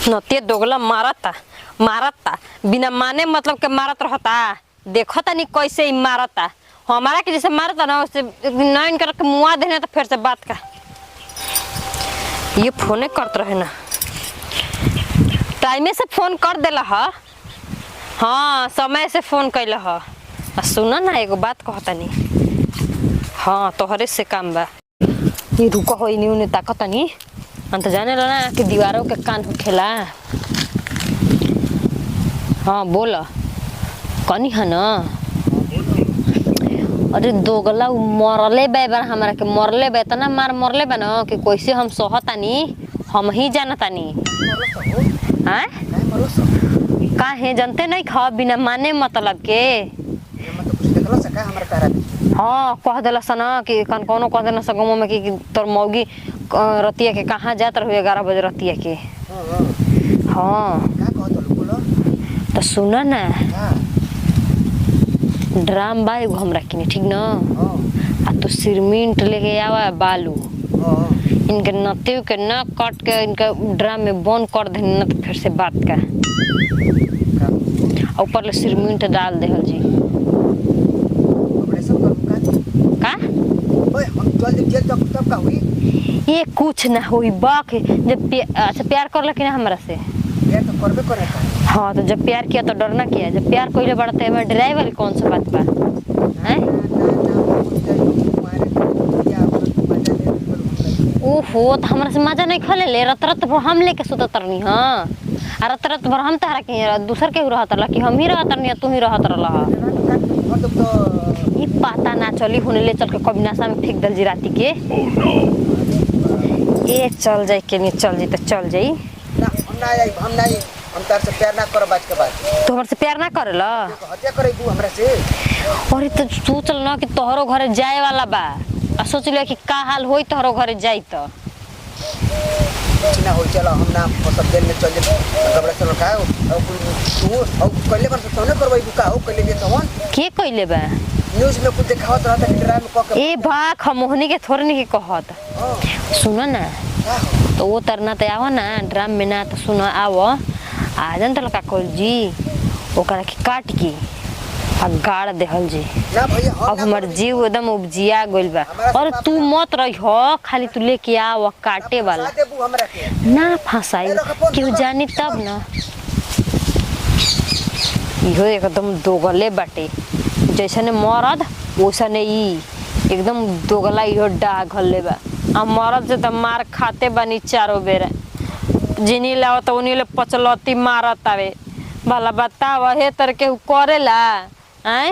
नते दोगला मारता मारता बिना माने मतलब के मारत रहता। देखो तनी कैसे ही मारता हमारा के जैसे मारता ना उससे नाइन करके मुआ देने तो फिर से बात का ये फोने करते रहे ना टाइमे से फोन कर देला ह। हाँ समय से फोन कैला ह। सुना ना एगो बात कहता नहीं। हाँ तोहरे से काम बा ये रुको हो नहीं उन्हें ताकत नहीं अंत जाने ला ना कि दीवारों के कान खेला। हाँ बोला कनी है ना। अरे दोगला मरले बे बार हमारा के मरले बे तना मार मरले बे ना कि कैसे हम सहतानी हम ही जानतानी। हैं का है जानते नहीं खा बिना माने मतलब के। हाँ कह दिला सना कि कोनो कह देना सगमो में कि तोर मौगी रतिया के कहाँ जात रहुए 11 बजे रतिया के। हाँ तो सुना ना ड्राम बा एगो हमरा किने ठीक ना आ तो सिरमिंट लेके आवा बालू इनके नते के ना काट के इनका ड्राम में बंद कर देना ना तो फिर से बात का ऊपर ले सिरमिंट डाल दे हल जी का तब का हुई ये कुछ ना हुई बाक जब अच्छा प्यार कर लकी ना हमरा से प्यार तो करबे करे। हाँ तो जब प्यार किया तो डरना किया जब प्यार कोई बढ़ते है डराई वाली कौन सा बात बा हैं। ओहो तो हमरा से मजा नहीं खले ले रत रत हम लेके सुत तरनी। हाँ रत रत भर हम तारा के दूसर के रहत रहा कि हम ही रहत नहीं तू ही रहत रहा। ये पता ना चली होने ले चल के कबिनासा में फेंक दल जी राती के। ए चल जाई के नहीं चल जी तो चल जाई ना हम ना हम तार से प्यार ना कर बात के बाद तो हमर से प्यार ना करेला हत्या करे तू हमरा से। अरे तो तू चल ना कि तोहरो घरे जाए वाला बा आ सोच ले कि का हाल होई तोहरो घरे जाई तो ना हो चलो हम ना सब दिन में चल जे घबरा चलो का तू और कइले पर तो ना करबै का हो कइले जे तवन के कइले बा न्यूज़ में कुछ दिखावत रहता कि ड्राम क के ए बा खमोहनी के थोड़े नहीं के कहत सुनो ना तो वो तरना ते आवा ना ड्राम में ना तो सुनो आवो आ जन तल का कोल जी ओकरा के काट के आ गाड़ देहल जी ना भैया अब हमर जीव एकदम उपजिया गइल बा। और तू मत रही हो खाली तू लेके आव काटे वाला ना फंसाई क्यों जानी तब ना इहो एकदम दोगले बाटे जैसे मरद वैसे ई एकदम दोगला इहो डाघले बा आ मरद से तो मार खाते बनी चारों बेर जिनी लाओ तो उन्हीं ले पचलती मारत आवे भला बताव हे तर के करेला हैं